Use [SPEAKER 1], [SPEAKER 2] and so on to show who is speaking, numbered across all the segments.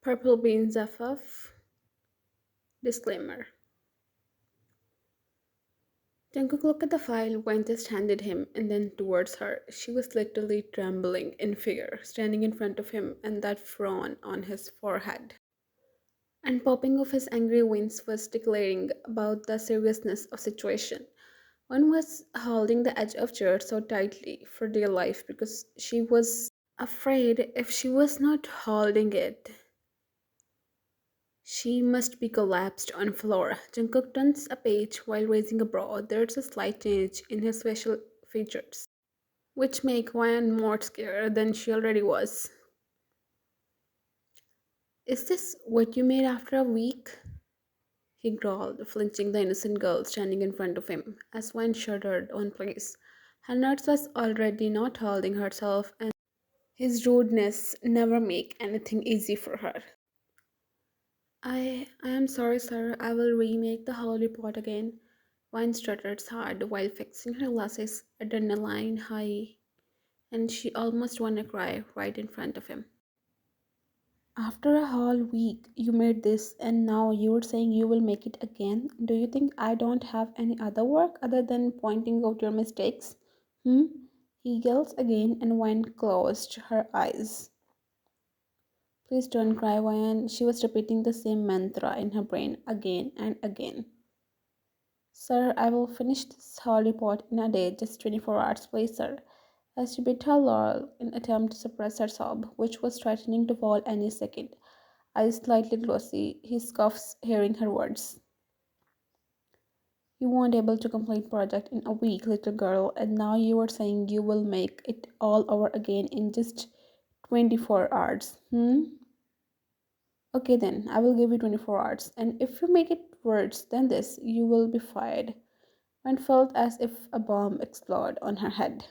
[SPEAKER 1] Purple Beans FF. Disclaimer. Jungkook looked at the file Wen just handed him and then towards her. She was literally trembling in fear, standing in front of him and that frown on his forehead. And popping off his angry wings was declaring about the seriousness of situation. One was holding the edge of chair so tightly for dear life because she was afraid if she was not holding it, she must be collapsed on floor. Jungkook turns a page while raising a brow. There's a slight change in his facial features, which make Hwan more scared than she already was. Is this what you made after a week? He growled, flinching the innocent girl standing in front of him, as Hwan shuddered on place. Her nurse was already not holding herself, and his rudeness never make anything easy for her. I am sorry, sir. I will remake the whole report again. Vine stuttered hard while fixing her glasses, adrenaline high, and she almost wanted to cry right in front of him. After a whole week, you made this, and now you're saying you will make it again? Do you think I don't have any other work other than pointing out your mistakes? Hmm? He yells again, and Vine closed her eyes. Please don't cry, Vine. She was repeating the same mantra in her brain again and again. Sir, I will finish this whole report in a day, just 24 hours, please, sir. As she bit her laurel in attempt to suppress her sob, which was threatening to fall any second. Eyes slightly glossy, he scoffs hearing her words. You weren't able to complete project in a week, little girl, and now you are saying you will make it all over again in just 24 hours. Hmm? Okay then, I will give you 24 hours, and if you make it worse than this, you will be fired. And felt as if a bomb exploded on her head.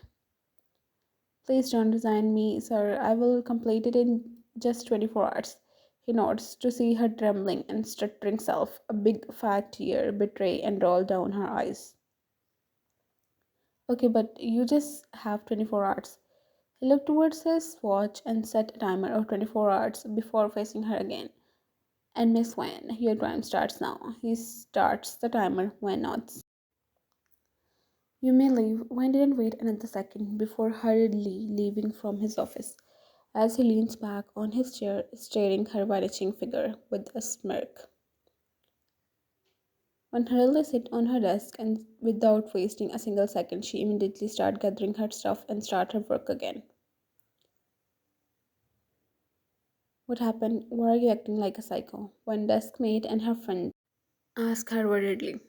[SPEAKER 1] Please don't resign me, sir. I will complete it in just 24 hours. He nods to see her trembling and stuttering self, a big fat tear betray and roll down her eyes. Okay, but you just have 24 hours. He looked towards his watch and set a timer of 24 hours before facing her again. And Miss Wan, your time starts now. He starts the timer when nods. You may leave. Wayne didn't wait another second before hurriedly leaving from his office, as he leans back on his chair, staring her vanishing figure with a smirk. When hurriedly sit on her desk and without wasting a single second, she immediately start gathering her stuff and start her work again. What happened? Why are you acting like a psycho? One deskmate and her friend ask her worriedly.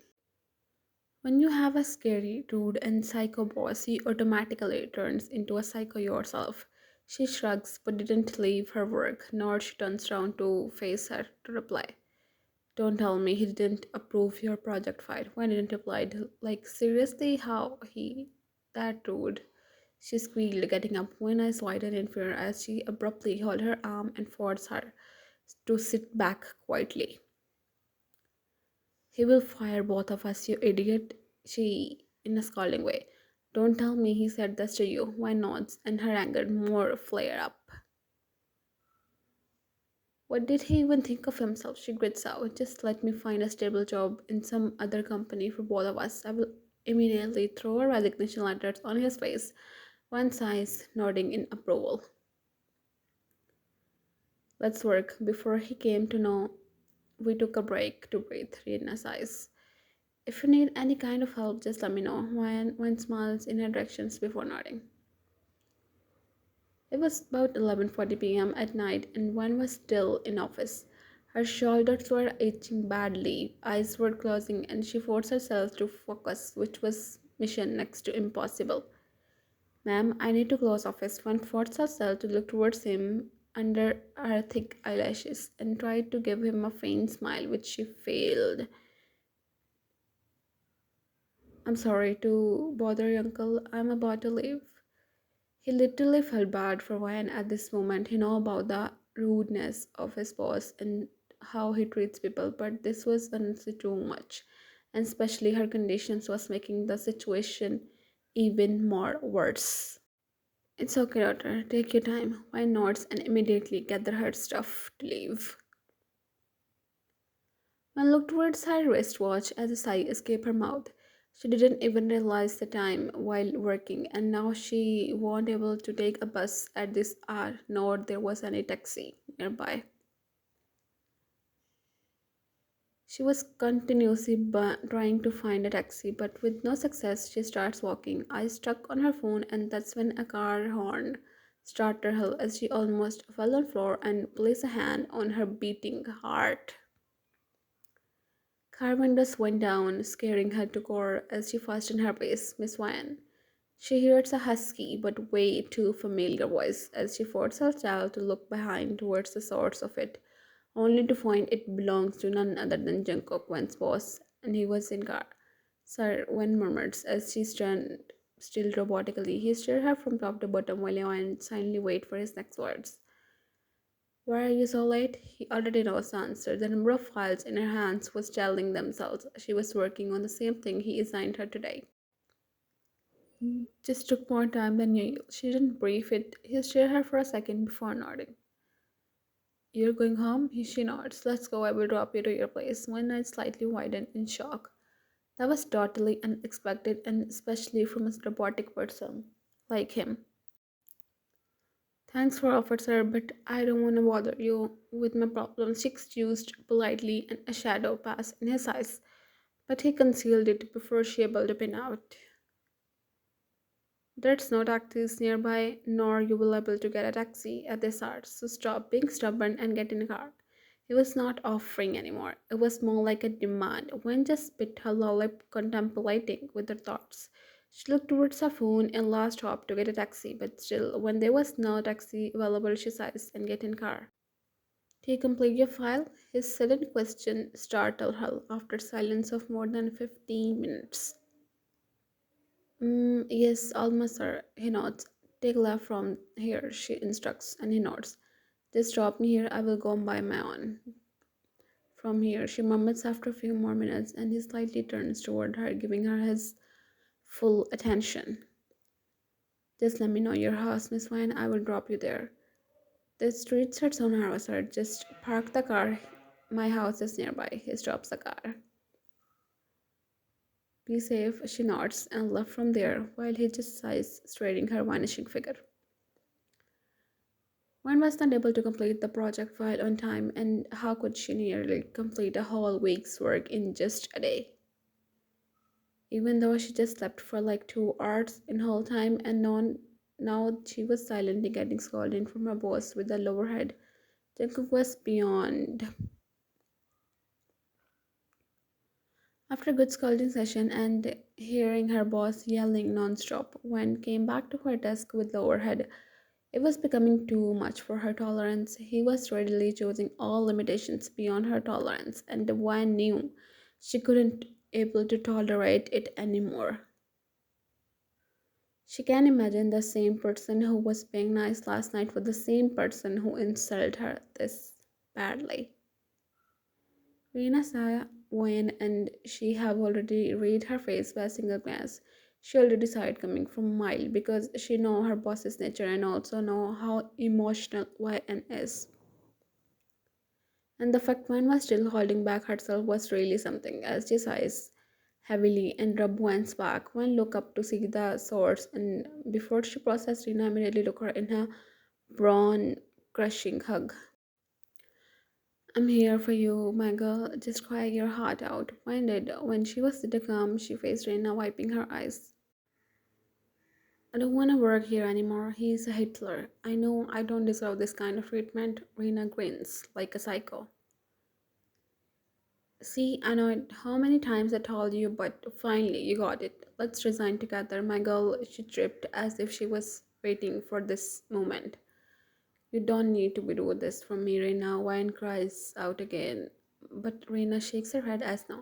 [SPEAKER 1] When you have a scary, rude, and psycho boss, he automatically turns into a psycho yourself. She shrugs but didn't leave her work, nor she turns round to face her to reply. Don't tell me he didn't approve your project file. When didn't reply? Like, seriously, how he that rude? She squealed, getting up, one eyes widened in fear as she abruptly held her arm and forced her to sit back quietly. He will fire both of us, you idiot, she in a scolding way. Don't tell me he said this to you. Why nods and her anger more flare up. What did he even think of himself? She grits out. Just let me find a stable job in some other company for both of us. I will immediately throw her resignation letters on his face, one sighs, nodding in approval. Let's work. Before he came to know, we took a break to breathe, Rina sighs. If you need any kind of help, just let me know. One smiles in her directions before nodding. It was about 11:40 p.m. at night and one was still in office. Her shoulders were aching badly, eyes were closing, and she forced herself to focus, which was mission next to impossible. Ma'am, I need to close office. One forced herself to look towards him under her thick eyelashes and tried to give him a faint smile, which she failed. I'm sorry to bother you, uncle. I'm about to leave. He literally felt bad for Ryan at this moment. He knew about the rudeness of his boss and how he treats people, but this was honestly too much. And especially her conditions was making the situation even more worse. It's okay, daughter. Take your time. Wine nods and immediately gather her stuff to leave. One looked towards her wristwatch as a sigh escaped her mouth. She didn't even realize the time while working, and now she wasn't able to take a bus at this hour, nor there was any taxi nearby. She was continuously trying to find a taxi, but with no success, she starts walking, eyes stuck on her phone, and that's when a car horn startled her as she almost fell on the floor and placed a hand on her beating heart. Car windows went down, scaring her to core as she fastened her pace. Miss Wyan. She hears a husky but way too familiar voice as she forces herself to look behind towards the source of it, only to find it belongs to none other than Jungkook Wen's boss, and he was in car. Sir, Wen murmured as she turned still robotically. He stared her from top to bottom while Wen silently waited for his next words. Why are you so late? He already knows the answer. The number of files in her hands was telling themselves she was working on the same thing he assigned her today. Just took more time than usual. She didn't brief it. He stared her for a second before nodding. You're going home? She nods. Let's go. I will drop you to your place. One eyes slightly widened in shock. That was totally unexpected, and especially from a robotic person like him. Thanks for offer, sir, but I don't want to bother you with my problems. She excused politely, and a shadow passed in his eyes, but he concealed it before she able to pin out. There's no taxis nearby, nor you will able to get a taxi at this hour, so stop being stubborn and get in a car. He was not offering anymore. It was more like a demand. When just bit her lip, contemplating with her thoughts. She looked towards her phone and last hope to get a taxi, but still, when there was no taxi available, she sighs and get in car. Do you complete your file? His sudden question startled her after silence of more than 15 minutes. Yes, almost, sir. He nods. Take left from here, she instructs, and he nods. Just drop me here, I will go by my own. From here, she murmurs after a few more minutes, and he slightly turns toward her, giving her his full attention. Just let me know your house, Miss Wine. I will drop you there. The street starts on her side. Just park the car. My house is nearby. He stops the car. Be safe, she nods and left from there, while he just sighs, staring her vanishing figure. One was not able to complete the project file on time, and how could she nearly complete a whole week's work in just a day? Even though she just slept for like 2 hours in whole time, and now she was silently getting scolded from her boss with a lower head. Jungkook was beyond. After a good scolding session and hearing her boss yelling non-stop, Wen came back to her desk with lower head. It was becoming too much for her tolerance. He was readily choosing all limitations beyond her tolerance, and Wen knew she couldn't able to tolerate it anymore. She can imagine the same person who was being nice last night for the same person who insulted her this badly. Rena saw Wayne and she have already read her face by a single glance. She already saw it coming from a mile because she know her boss's nature and also know how emotional Wayne is. And the fact Wayne was still holding back herself was really something as she sighs heavily and rubbed Wayne's back. Wayne looked up to see the source and before she processed Rena immediately looked her in her brawn crushing hug. I'm here for you, my girl. Just cry your heart out. When she was sitting calm, she faced Rena, wiping her eyes. I don't want to work here anymore. He's a Hitler. I know I don't deserve this kind of treatment. Rena grins like a psycho. See, I know it. How many times I told you, but finally you got it. Let's resign together. My girl, she tripped as if she was waiting for this moment. You don't need to be doing this for me, Reina. Wine cries out again. But Reina shakes her head as no.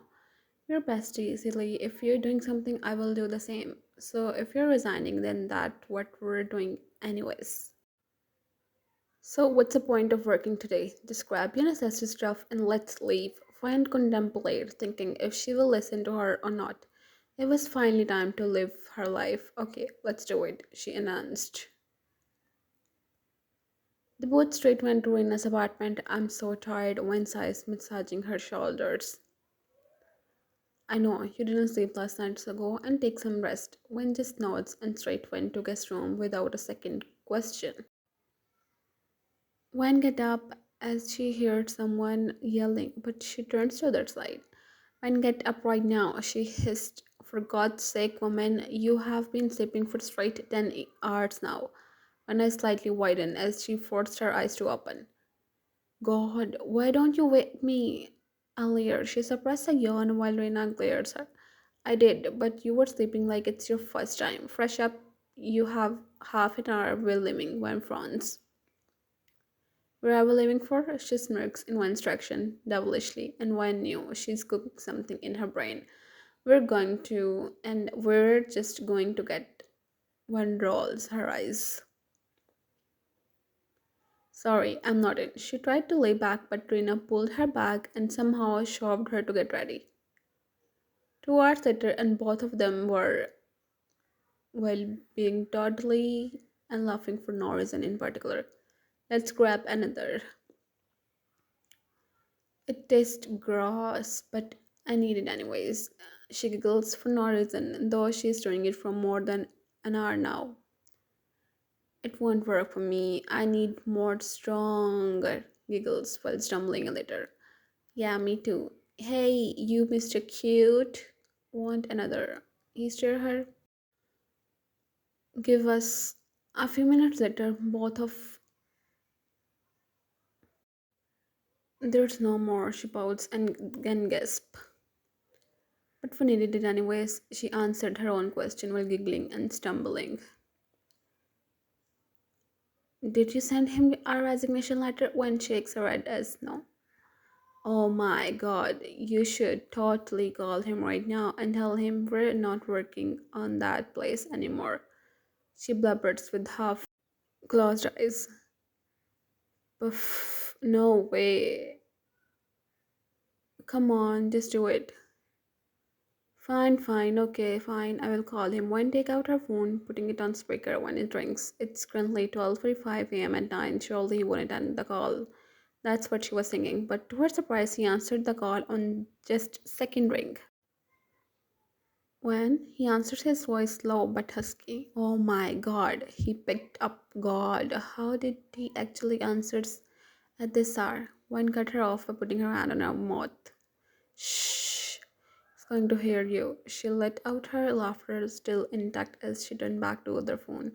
[SPEAKER 1] We're besties, silly. If you're doing something, I will do the same. So if you're resigning, then that's what we're doing anyways. So what's the point of working today? Just grab your necessary stuff and let's leave. Wine contemplated, thinking if she will listen to her or not. It was finally time to live her life. Okay, let's do it, she announced. They both straight went to Rena's apartment. I'm so tired, Wen sighs, massaging her shoulders. I know, you didn't sleep last night, so go and take some rest. Wen just nods and straight went to guest room without a second question. Wen get up as she heard someone yelling, but she turns to the other side. Wen get up right now, she hissed. For God's sake, woman, you have been sleeping for straight 10 hours now. Wen eyes slightly widened as she forced her eyes to open. God, why don't you wake me earlier? She suppressed a yawn while Reina glares her. I did, but you were sleeping like it's your first time. Fresh up, you have half an hour we're leaving, Wen frowns. Where are we leaving for? She smirks in one direction, devilishly, and Wen knew she's cooking something in her brain. We're just going to get. Wen rolls her eyes. Sorry, I'm not in. She tried to lay back, but Trina pulled her back and somehow shoved her to get ready. 2 hours later, and both of them were, well, being totally and laughing for no reason in particular. Let's grab another. It tastes gross, but I need it anyways. She giggles for no reason, though she's doing it for more than an hour now. It won't work for me. I need more stronger giggles while stumbling a little. Yeah, me too. Hey, you Mr. Cute. Want another? He stared her. Give us a few minutes later, both of there's no more, she pouts and again gasp. But we needed it anyways, she answered her own question while giggling and stumbling. Did you send him our resignation letter? When shakes her head as no. Oh my god, you should totally call him right now and tell him we're not working on that place anymore. She blubbers with half closed eyes. Puff, no way. Come on, just do it. Fine, fine, okay, fine. I will call him. When take out her phone, putting it on speaker when it rings. It's currently 12:45 a.m. at 9. Surely he wouldn't end the call. That's what she was thinking. But to her surprise, he answered the call on just second ring. When he answered his voice low but husky. Oh my god, he picked up. God, how did he actually answer at this hour? One cut her off by putting her hand on her mouth. Shh, he's going to hear you. She let out her laughter, still intact as she turned back to the phone.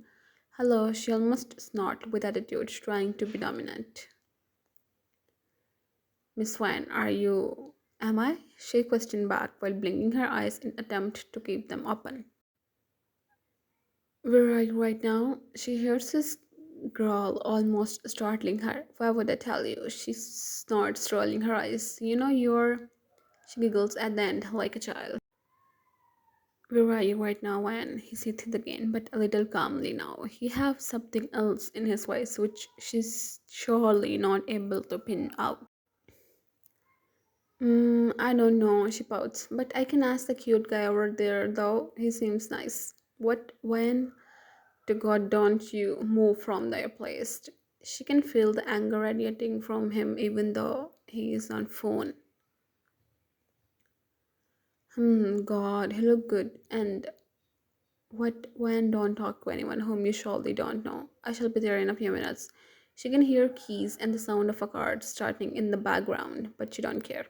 [SPEAKER 1] Hello, she almost snort with attitude, trying to be dominant. Miss Swan, are you? Am I? She questioned back while blinking her eyes in attempt to keep them open. Where are you right now? She hears his growl, almost startling her. Why would I tell you? She snorts, rolling her eyes. You know you're. She giggles at the end like a child. Where are you right now, Anne? He said it again, but a little calmly now. He has something else in his voice which she's surely not able to pin out. I don't know, she pouts, but I can ask the cute guy over there, though. He seems nice. What, when? To God, don't you move from their place. She can feel the anger radiating from him even though he is on phone. God, he look good. And what, when? Don't talk to anyone whom you surely don't know. I shall be there in a few minutes. She can hear keys and the sound of a car starting in the background, but she don't care.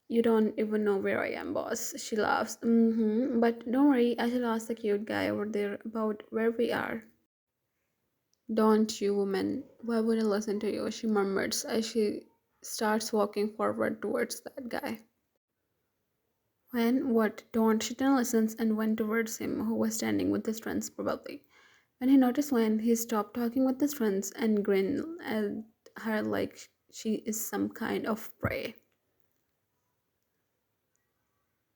[SPEAKER 1] You don't even know where I am, boss. She laughs. But don't worry, I shall ask the cute guy over there about where we are. Don't you, woman. Why would I listen to you? She murmurs as she starts walking forward towards that guy. When what? Don't she then listens and went towards him, who was standing with his friends probably. When he noticed when he stopped talking with his friends and grinned at her like she is some kind of prey.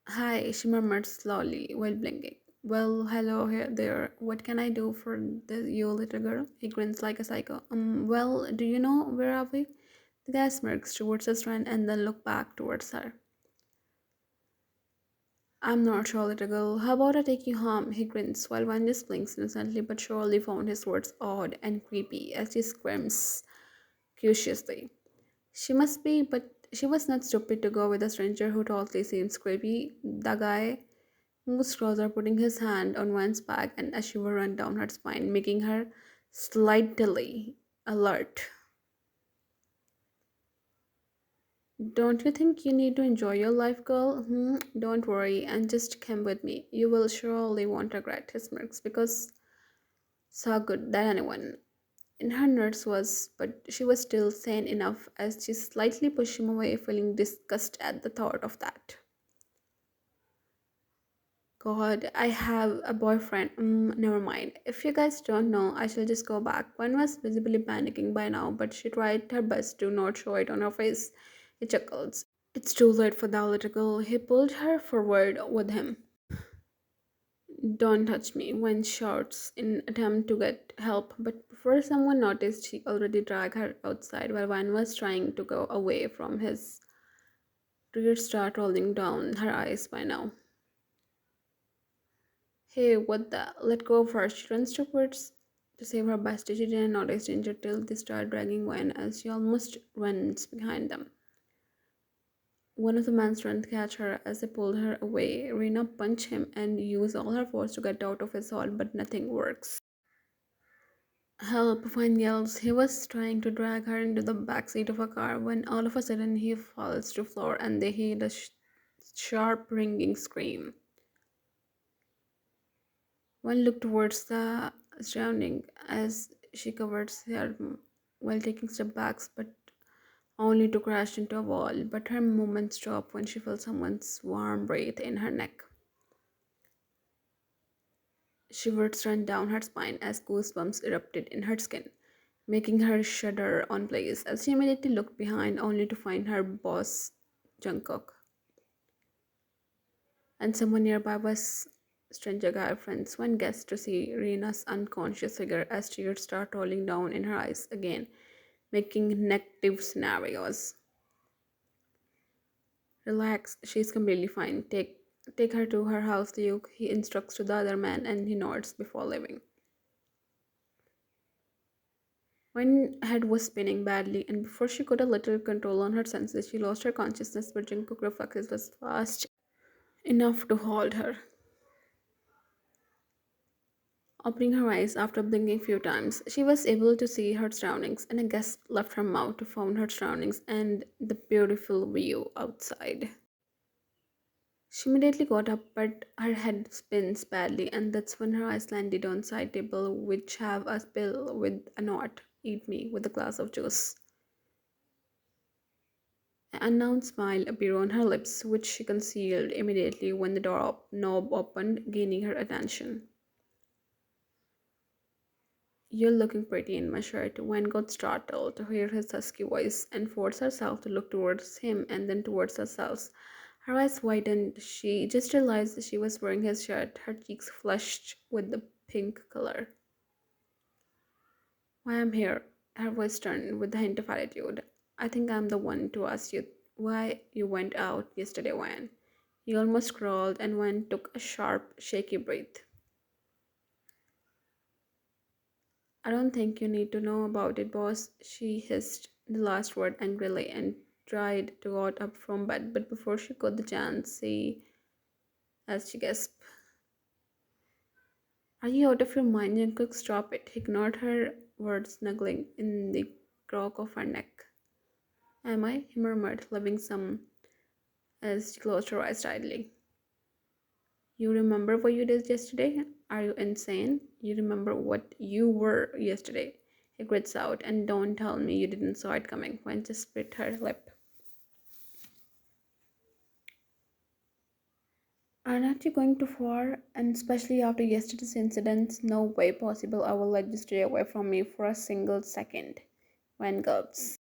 [SPEAKER 1] Hi, she murmured slowly while blinking. Well, hello here there. What can I do for you, little girl? He grins like a psycho. Well, do you know where are we? The guy smirks towards his friend and then look back towards her. I'm not sure, little girl. How about I take you home? He grins while one just blinks innocently but surely found his words odd and creepy as he squirms curiously. She must be, but she was not stupid to go with a stranger who totally seems creepy. The guy moves closer, putting his hand on one's back, and a shiver ran down her spine, making her slightly alert. Don't you think you need to enjoy your life, girl? Hmm? Don't worry and just come with me. You will surely won't regret his smirks because so good that anyone in her nurse was, but she was still sane enough as she slightly pushed him away, feeling disgust at the thought of that. God, I have a boyfriend. Never mind. If you guys don't know, I shall just go back. One was visibly panicking by now, but she tried her best to not show it on her face. He chuckled. It's too late for that little girl. He pulled her forward with him. Don't touch me, Wen shouts in attempt to get help, but before someone noticed, he already dragged her outside while Wan was trying to go away from his tears start rolling down her eyes by now. Hey, what the? Let go first. She runs towards to save her bestie. She didn't notice danger till they start dragging Wen as she almost runs behind them. One of the men ran to catch her as they pulled her away. Rena punched him and used all her force to get out of his hold, but nothing works. Help! Vine yells. He was trying to drag her into the back seat of a car when all of a sudden he falls to the floor and they hear a sharp ringing scream. One looked towards the surrounding as she covers her while taking step backs, but only to crash into a wall. But her movement stopped when she felt someone's warm breath in her neck. Shivers ran down her spine as goosebumps erupted in her skin, making her shudder on place as she immediately looked behind only to find her boss, Jungkook, and someone nearby was stranger guy friends. One guessed to see Rena's unconscious figure as tears start rolling down in her eyes again, making negative scenarios. Relax, she's completely fine. Take her to her house, Duke, he instructs to the other man and he nods before leaving. When head was spinning badly, and before she could a little control on her senses, she lost her consciousness, but Jungkook reflexes was fast enough to hold her. Opening her eyes after blinking a few times, she was able to see her surroundings, and a gasp left her mouth to find her surroundings and the beautiful view outside. She immediately got up, but her head spins badly, and that's when her eyes landed on side table, which have a spill with a knot. Eat me with a glass of juice. An unknown smile appeared on her lips, which she concealed immediately when the knob opened, gaining her attention. You're looking pretty in my shirt. Wen got startled to hear his husky voice and forced herself to look towards him and then towards herself. Her eyes widened. She just realized she was wearing his shirt, her cheeks flushed with the pink color. Why I'm here? Her voice turned with a hint of attitude. I think I'm the one to ask you why you went out yesterday, Wen. He almost crawled and Wen took a sharp, shaky breath. I don't think you need to know about it, boss. She hissed the last word angrily and tried to get up from bed, but before she got the chance, as she gasped, are you out of your mind, Jungkook? Stop it. He ignored her words, snuggling in the crook of her neck. Am I? He murmured, loving some as she closed her eyes tightly. You remember what you did yesterday? Are you insane? You remember what you were yesterday? He grits out, and don't tell me you didn't saw it coming. When just bit her lip. Aren't you going too far? And especially after yesterday's incidents, no way possible I will let you stay away from me for a single second. When gulps.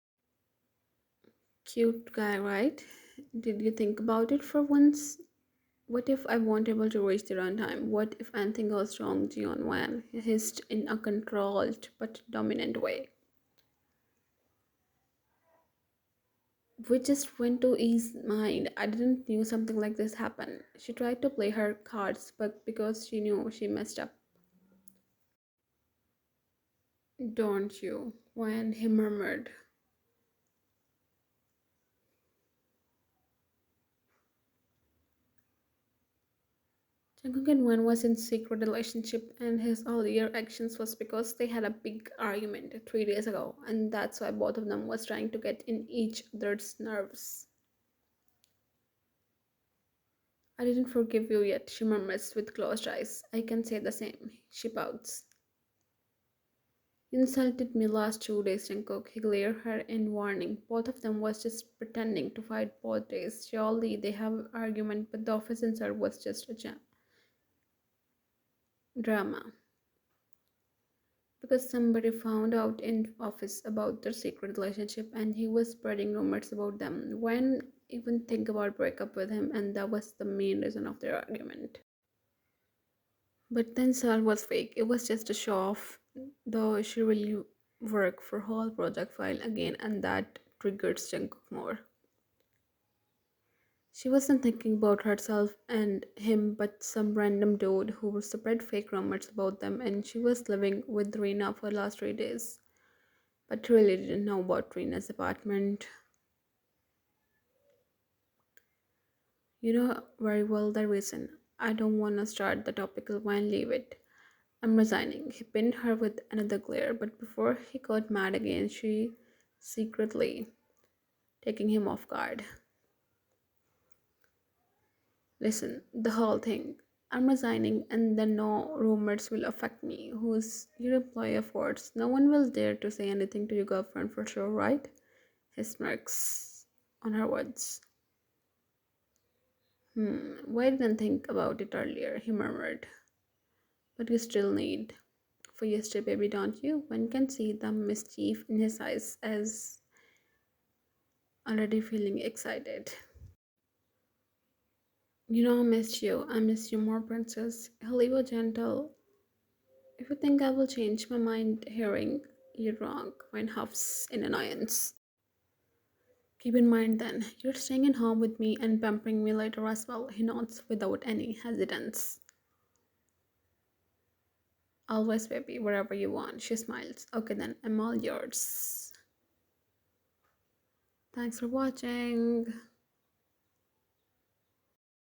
[SPEAKER 1] Cute guy, right? Did you think about it for once? What if I won't able to reach there on time? What if anything goes wrong, Jion Wan hissed in a controlled but dominant way. We just went to E's mind. I didn't knew something like this happened. She tried to play her cards, but because she knew she messed up. Don't you? When he murmured. Jungkook and Wan was in secret relationship, and his earlier actions was because they had a big argument 3 days ago, and that's why both of them was trying to get in each other's nerves. I didn't forgive you yet, she murmurs with closed eyes. I can say the same, she pouts. You insulted me last 2 days, Jungkook. He glared her in warning. Both of them was just pretending to fight both days. Surely they have argument, but the office inside was just a drama. Because somebody found out in office about their secret relationship and he was spreading rumors about them. When even think about break up with him, and that was the main reason of their argument. But then Sal was fake. It was just a show off. Though she really worked for whole project file again, and that triggered Jungkook more. She wasn't thinking about herself and him, but some random dude who spread fake rumors about them, and she was living with Rina for the last 3 days. But really didn't know about Rina's apartment. You know very well the reason. I don't want to start the topical wine, leave it. I'm resigning. He pinned her with another glare, but before he got mad again, she secretly taking him off guard. Listen, the whole thing. I'm resigning and then no rumors will affect me. Who's your employer force? No one will dare to say anything to your girlfriend for sure, right? He smirks on her words. Why didn't think about it earlier? He murmured. But you still need for yesterday, baby, don't you? One can see the mischief in his eyes as already feeling excited. You know, I miss you. I miss you more, princess. He'll leave you gentle. If you think I will change my mind hearing, you're wrong. Mine huffs in annoyance. Keep in mind then, you're staying in home with me and pampering me later as well. He nods without any hesitance. Always, baby, wherever you want. She smiles. Okay then, I'm all yours. Thanks for watching.